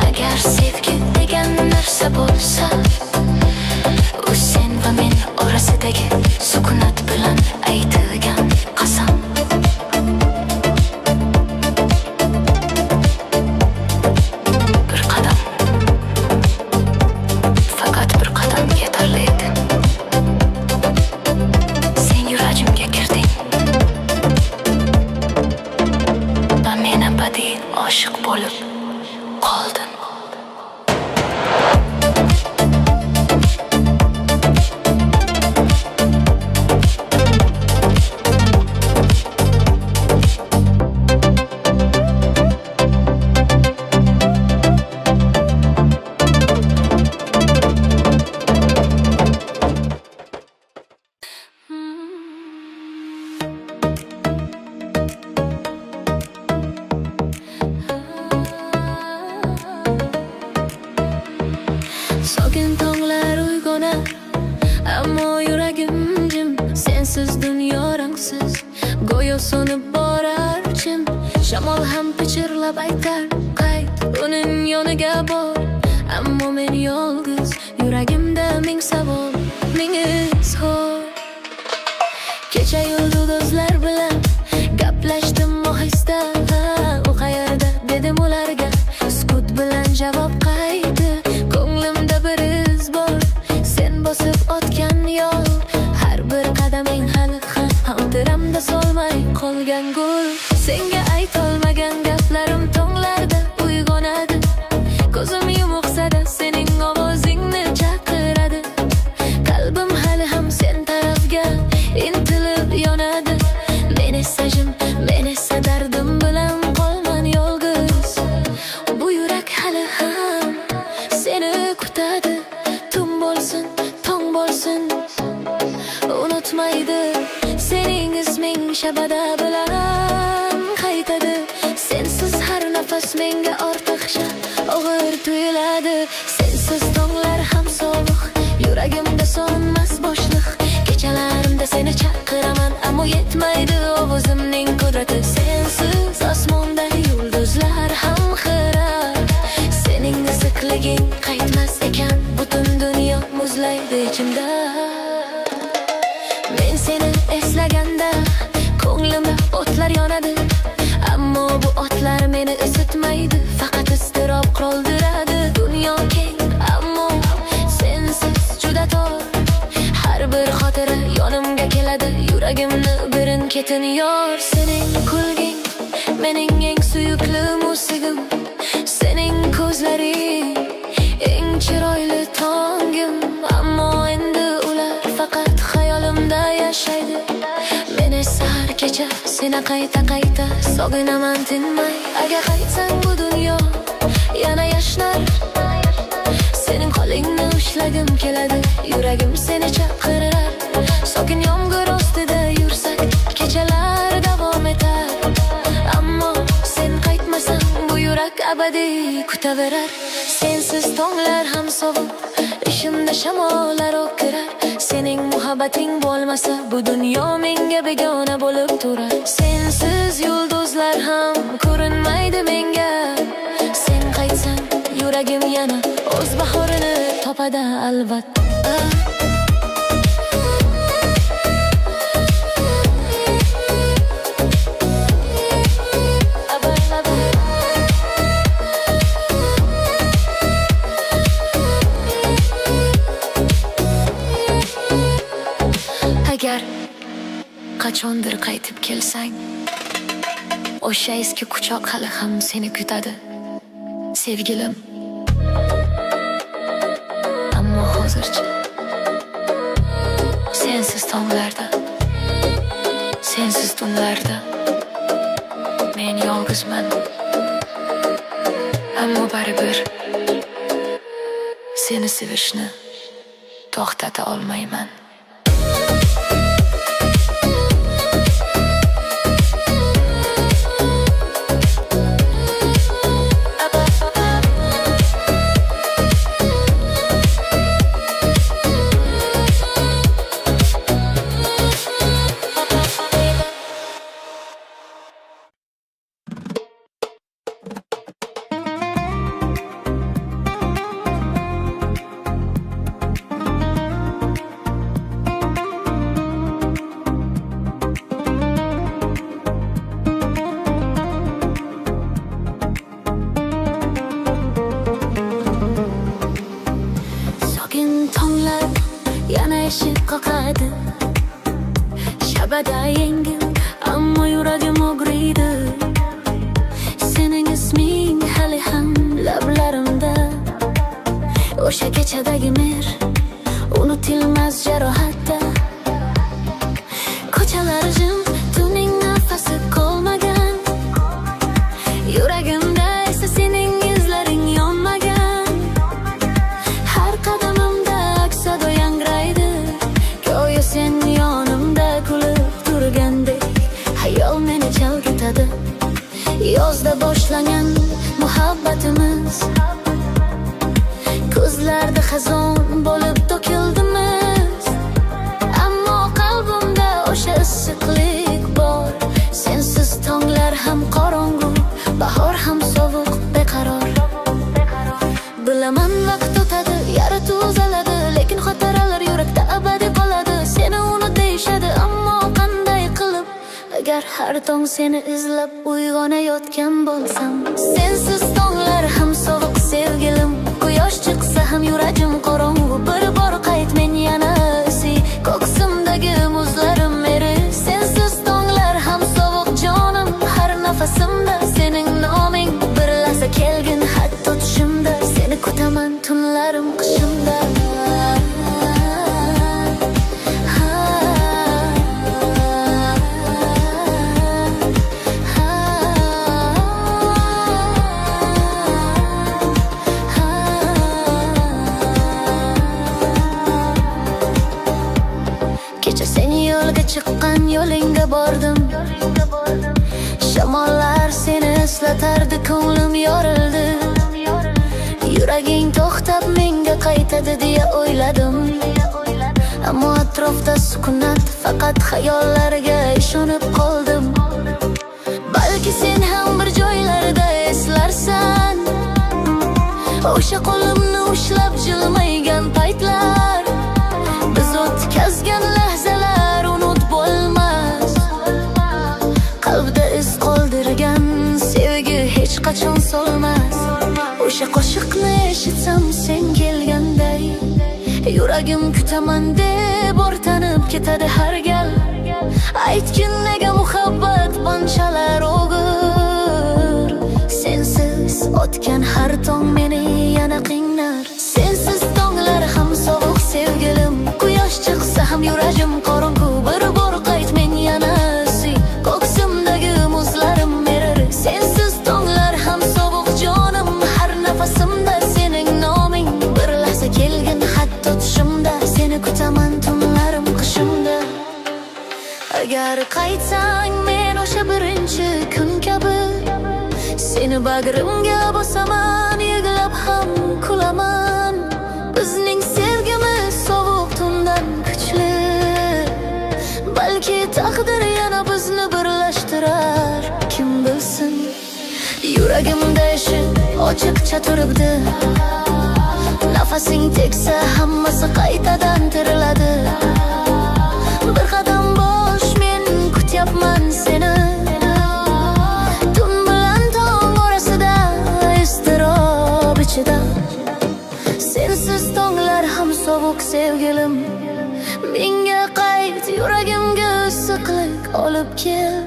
Agar sevgi degan narsa bo'lsa, u sen va men orasidagi sukunat bilan aytilgan qasam. Bir qadam, faqat bir qadam yetarli edi. Sen yuragimga kirding va men abadiy oshiq bo'lib qoldim. Sokin tonglar uyg'ona, ammo yuragim jim. Sensiz dunyo rangsiz, go'yo so'nib borar chim. Shamol ham pichirlab aytar, qayt uning yoniga bor. Ammo men yolg'iz, yuragimda ming savol, ming izhor. Kecha yulduzlar bilan gaplashdim ohista. U qayerda dedim ularga, sukut bilan javob qaytdi. Ko'nglimda bir iz bor, sen bosib o'tgan yo'l. Har bir qadaming hali ham xotiramda solmay qolgan gul. Senga aytolmagan gaplarim tonglarda uyg'onadi. Ko'zim yumuqsada sening ovozingni chaqiradi. Qalbim hali ham sen tarafga intilib yonadi. Men esa jim, men esa dardim bilan qolman yolg'iz. Bu yurak hali ham seni kutadi. Tun bo'lsin, tong bo'lsin, unutmaydi. Sening isming shabada bilan qaytadi. Sensiz har nafas menga ortiqcha og'ir tuyuladi. Sensiz tonglar ham sovuq, yuragimda so'nmas bo'shliq. Kechalarimda seni chaqiraman, ammo yetmaydi ovozimning qudrati. Sensiz osmonda yulduzlar ham xira. Sening iziqliging qaytmas ekan, butun dunyo muzlaydi ichimda. Men seni eslaganda ko'nglimda o'tlar yonadi. Ammo bu o'tlar meni isitmaydi, faqat iztirob qoldiradi. Dunyo keng, ammo sensiz juda tor. Har bir xotira yonimga keladi, yuragimni birin ketin yor. Sening kulging mening eng suyukli musiqim. Sening ko'zlaring eng chiroyli tongim. Ammo endi ular faqat xayolimda yashaydi. Men esa har kecha seni qayta sog'inaman tinmay. Agar qaytsang bu dunyo yana yashnar. Sening Qo'lingni ushlagim keladi, yuragim seni chaqirar. Sokin yomg'ir ostida yursak, kechalar davom etar. Ammo sen qaytmasang, bu yurak abadiy kutaverar. Sensiz tonglar ham sovuq, ishimda shamollar o'kirar. Sening muhabbating bo'lmasa, bu dunyo menga begona bo'lib turar. Sensiz yulduzlar ham ko'rinmaydi menga. Sen qaytsang, yuragim yana o'z bahorini topadi albatta. Agar qachondir qaytib kelsang, o'sha eski quchoq hali ham seni kutadi, sevgilim. Ammo hozircha sensiz tonglarda, sensiz tunlarda men yolg'izman. Ammo baribir seni sevishni to'xtata olmayman. Yana eshik qoqadi, shabada yengil, ammo yuragim og'riydi. Sening isming hali ham lablarimda, o'sha kechadagi mehr unutilmas jarohatda. Ko'chalar jim, tuning nafasi qolmagan, yuragimda esa sening izlaring yonmagan. Har qadamimda aks-sado yangraydi, go'yo sen yonimda kulib turgandek. Hayol meni chalg'itadi, yozda boshlangan muhabbatimiz ko'zlarda xazon bo'lib to'kildimiz. Ammo qalbimda o'sha issiqlik bor. Sensiz tonglar ham qorong'u, bahor ham sovuq, beqaror. Bilaman vaqt o'tadi, yara tuzaladi, lekin xotiralar yurakda abadiy qoladi. Seni unut deyishadi, ammo qanday qilib? Agar har tong seni izlab uyg'onayotgan bo'lsam. Sensiz tonglar ham sovuq, sevgilim. Quyosh chiqsa ham yuragim qorong'u. Bir bor qayt, men yana esiy, ko'ksimdagi muzlarim eri. Sensiz tonglar ham sovuq, jonim. Har nafasimda sening noming, bir lahza kelgin hatto tushimda. Seni kutaman tunlarim qishimda. Kecha sen yo'lga chiqqan yo'lingga bordim. Shamollar seni eslatardi, ko'nglim yorildi. Yuraging to'xtab menga qaytadi deya o'yladim. Ammo atrofda sukunat, faqat xayollarga ishonib qoldim. Balki sen ham bir joylarda eslarsan, o'sha qo'limni ushlab jilmaygan paytlar. Biz o'tkazgan lahzalar unut bo'lmas. Qalbda iz qoldirgan sevgi hech qachon solmas. O'sha qo'shiqni eshitsam sen kelganday, yuragim kutaman deb o'rtanib ketadi har gal. Aytgin nega muhabbat bunchalar og'ir? Sensiz o'tgan har tong meni yana qiynar. Sensiz tonglar ham sovuq, sevgilim. Quyosh chiqsa ham yuragim qorong'u. Bir bor qayt, men yana esiy, ko'ksimdagi muzlarim erir. Sensiz tonglar ham sovuq, jonim. Har nafasimda sening noming, bir lahza bagrimga bosaman, yig'lab ham kulaman. Bizning sevgimiz sovuq tundan kuchli, balki taqdir yana bizni birlashtirar, kim bilsin. Yuragimda ishing ochiqcha turibdi, nafasing tegsa hammasi qaytadan tiriladi. Bir qadam bosh, men kutyapman seni, tun bilan tong orasida, iztirob ichida. Sensiz tonglar ham sovuq sevgilim, menga qayt, yuragimga issiqlik olib kel.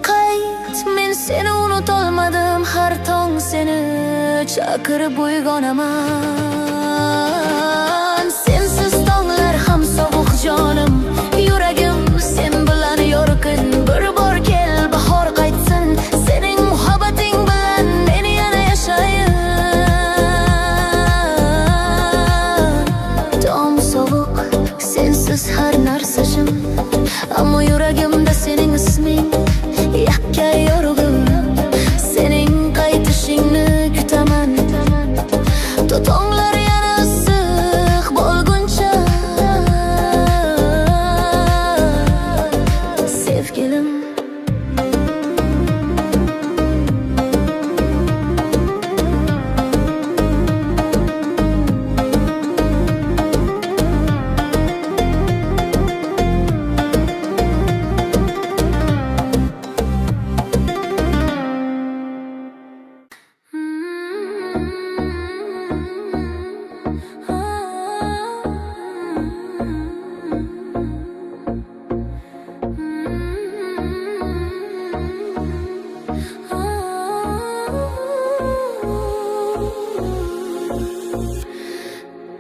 Qayt, men seni unutolmadim, har tong seni chaqirib uyg'onaman. Sensiz tonglar ham sovuq jonim, yuragim sen bilan yorqin. Bir bor kel, bahor qaytsin, sening muhabbating bilan men yana yashayin. Tom sovuq, sensiz har narsa jim, ammo yuragimda sening isming yakka yorug'im. Sening qaytishingni kutaman, tonglar yana issiq bo'lguncha, sevgilim.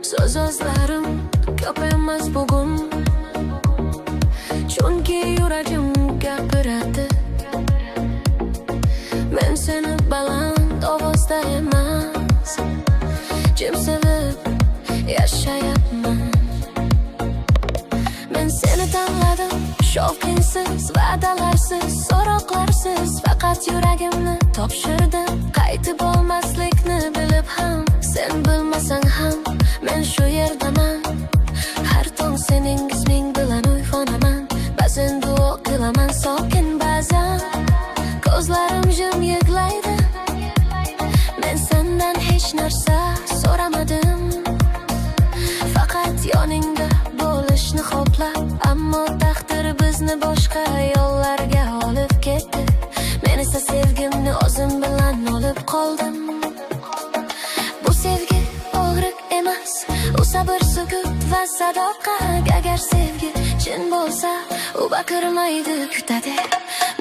So'zlarim ko'p emas bugun, chunki yuragim gapiradi. Men seni baland ovozda emas, jim sevib yashayapman. Men seni tanladim, shovqinsiz, va'dalarsiz, so'roqlarsiz. Faqat yuragimni topshirdim, qaytib olmaslikni bilib ham. Sen bilmasang ham men shu yerdaman, har tong sening isming bilan uyg'onaman. Ba'zan duo qilaman sokin, ba'zan ko'zlarim jim yig'laydi. Men sendan hech narsa so'ramadim, faqat yoningda bo'lishni xohlab. Ammo taqdir bizni boshqa yo'llarga olib ketdi. Men esa sevgimni o'zim bilan olib qoldim. Bu sevgi og'riq emas, u sabr, sukut va sadoqat. Agar sevgi chin bo'lsa, u baqirmaydi, kutadi.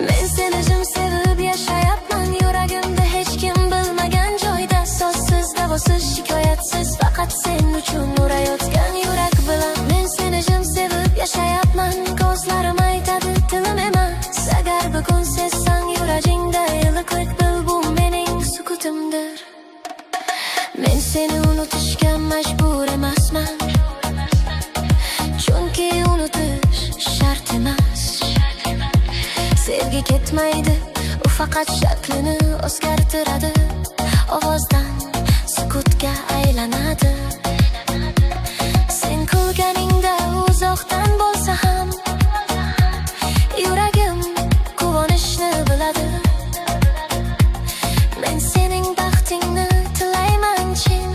Men seni jim sevib yashayapman, yuragimda hech kim bilmagan joyda. So'zsiz, davosiz, shikoyatsiz, faqat sen uchun urayotgan yurak bilan. Men seni jim sevib yashayapman, ko'zlarim aytadi, tilim emas. Agar bugun sezsang yuragingda iliqlik, bil bu mening sukutimdir. Men seni unutishga majbur emasman, chunki unutish shart emas. Sevgi ketmaydi, u faqat shaklini o'zgartiradi. Ovozdan sukutga aylanadi. Sen kulganingda uzoqdan bo'lsa ham, yuragim quvonishni biladi. Men sening baxtingni tilayman chin,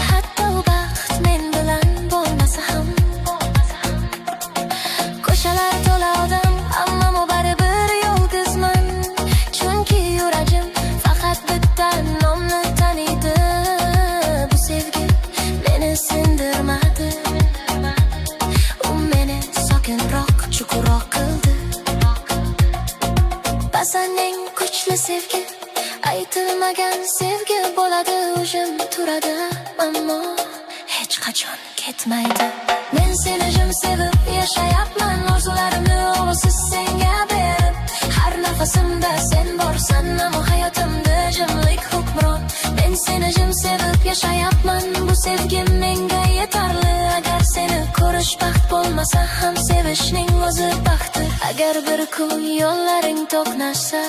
hatto u baxt men bilan bo'lmasa ham. Ko'chalar to'la odam, ammo baribir yolg'izman, chunki yuragim faqat bitta nomni taniydi. Bu sevgi meni sindirmadi, u meni sokinroq, chuqurroq qildi. Ba'zan eng kuchli sevgi aytilmagan sevgi bo'ladi, o'zim turadi, ammo hech qachon ketmaydi. Men seni jim sevib yashayapman, orzularimni ovozsiz senga berib. Har nafasimda sen borsan, ammo hayotimda jimlik hukmron. Men seni jim sevib yashayapman, bu sevgim menga yetarli. Agar seni ko'rish baxt bo'lmasa ham, sevishning o'zi baxtdir. Agar bir kun yo'llaring to'qnashsa,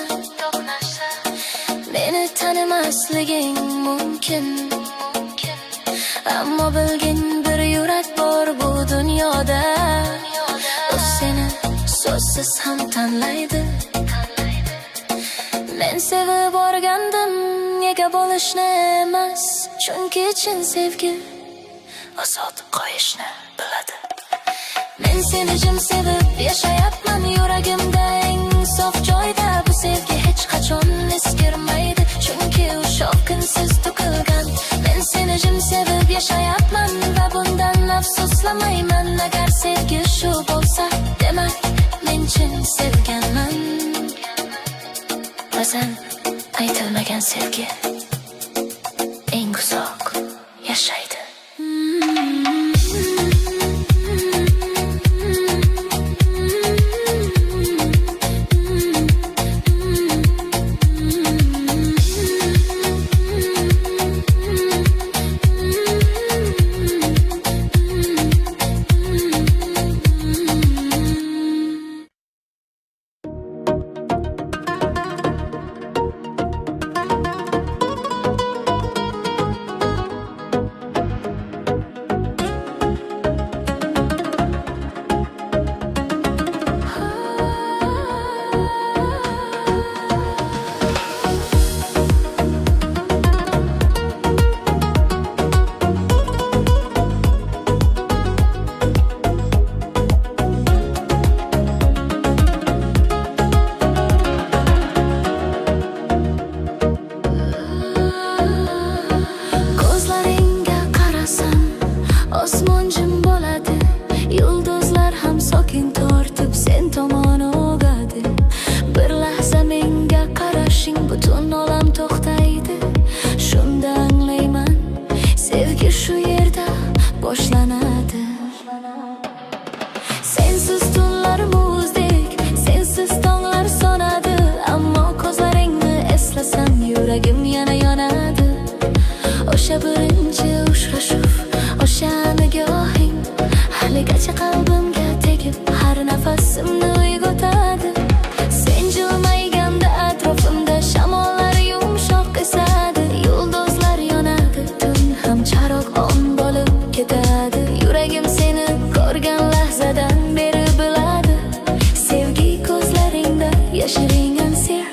Meni tanimasliging mumkin, ammo bilgin bir yurak bor bu dunyoda. U seni so'zsiz ham tanlaydi. Men sevib o'rgandim ega bo'lishni emas, chunki chin sevgi ozod qo'yishni biladi. Men seni jim sevib yashayapman, yuragimda eng sof joyda. Bu sevgi hech qachon eskirmaydi, chunki u shovqinsiz to'kilgan. Men seni jim sevib yashayapman va bundan afsuslamayman. Agar sevgi shu bo'lsa, demak men chin sevganman. Ba'zan aytilmagan sevgi eng uzoq yashaydi. Osmon jim bo'ladi, yulduzlar ham sokin tortib sen tomon og'adi. Bir lahza menga qarashing, butun olam to'xtaydi. Shunda anglayman, sevgi shu yerda boshlanadi. Sensiz tunlar muzdek, sensiz tonglar sonadi, ammo ko'zlaringni eslasam yuragim yana yonadi. O'sha birinchi uchrashuv, o'sha nigohing haligacha qalbimga tegib, har nafasimni uyg'otadi. Sen jilmayganda atrofimda shamollar yumshoq esadi. Yulduzlar yonadi, tun ham charog'on bo'lib ketadi. Yuragim seni ko'rgan lahzadan beri biladi. Sevgi ko'zlaringda yashiringan sir,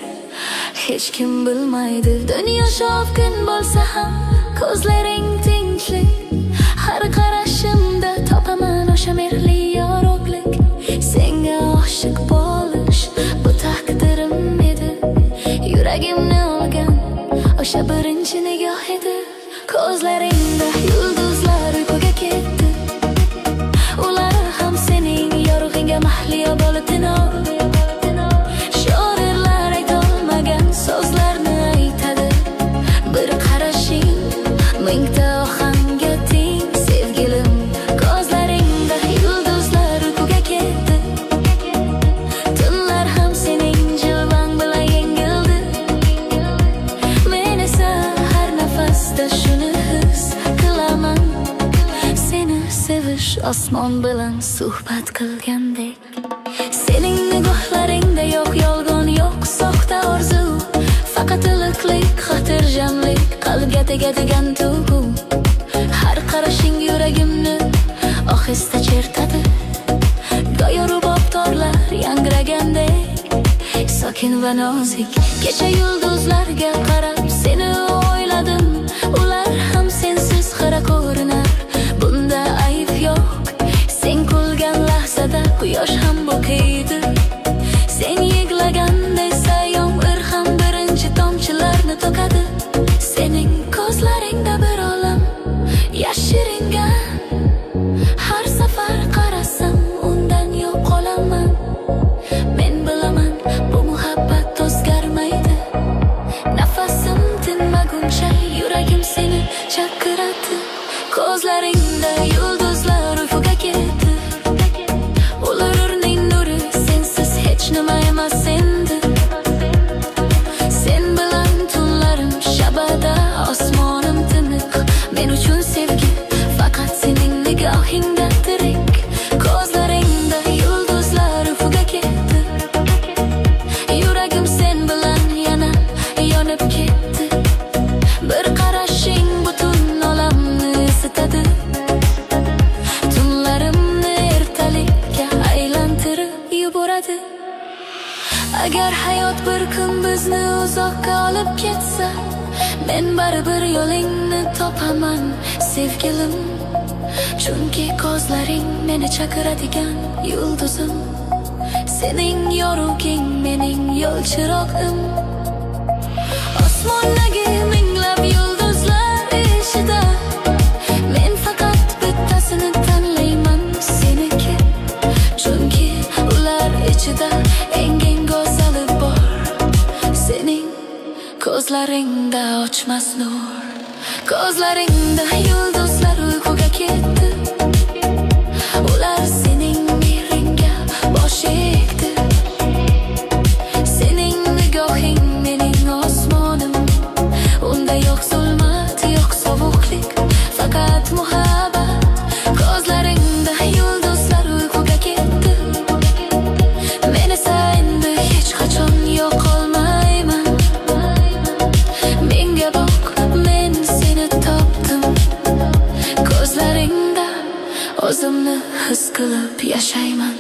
hech kim bilmaydi. Dunyo shovqin bo'lsa ham ko'zlaring tinchlik. Har qarashimda topaman o'sha merli yorug'lik. Senga oshiq bo'lish bu taqdirim edi. Yuragimni olgan o'sha birinchi nigoh edi. Ko'zlaringda yulduzlar uyquga ketdi. Ular ham sening yorug'ingga mahliyo bo'lib tinadi. Shoirlar aytolmagan so'zlarni aytadi. Bir qarashing mingta ohangga teng. Sevgilim, ko'zlaringda yulduzlar uyquga ketdi. Tunlar ham sening jilvang bilan yengildi. Men esa har nafasda shuni his qilaman. Seni sevish osmon bilan suhbat qilgandek. Sening nigohlaringda yo'q yolg'on, yo'q soxta orzu. Faqat iliqlik, xotirjamlik, qalbga tegadigan tuyg'u. Har qarashing yuragimni ohista chertadi. Go'yo rubob torlar yangragandek, sokin va nozik. Kecha yulduzlarga qarab seni o'yladim. Ular ham sensiz xira ko'rinar, bunda ayb yo'q. Sen kulgan lahzada quyosh ham bo'kaydi. Sen yig'laganda esa yomg'ir ham birinchi tomchilarni to'kadi. Sening ko'zlaringda bir olam yashiringan. Har safar qarasam undan yo'q qolaman. Men bilaman, bu muhabbat o'zgarmaydi. Nafasim tinmaguncha yuragim seni chaqiradi. Ko'zlaringda yulduzlar uyquga ketdi. Ularning nuri sensiz hech nima emas endi. Sen bilan tunlarim shabada, osmonim tiniq. Men uchun sevgi faqat sening nigohingda tirik. Ko'zlaringda yulduzlar uyquga ketdi. Yuragim sen bilan yana yonib ketdi. uzoqqa olib ketsa, men baribir yo'lingni topaman sevgilim. Chunki ko'zlaring meni chaqiradigan yulduzim, sening yorug'ing mening yo'l chirog'im. Osmondagi minglab yulduzlar ichida men faqat bittasini tanlayman, seniki. Chunki ular ichida eng go'zali bor, sening ko'zlaringda ochmas nur. Ko'zlaringda yulduzlar uyquga ketdi, ular sening mehringga bosh egdi. Sening nigohing mening osmonim, unda yo'q zulmat, yo'q sovuqlik, faqat muhabbat. Ko'zlaringda yulduzlar uyquga ketdi, men esa endi hech qachon yo'qolmayman. Menga boq, men seni topdim, ko'zlaringda o'zimni his qilib yashayman.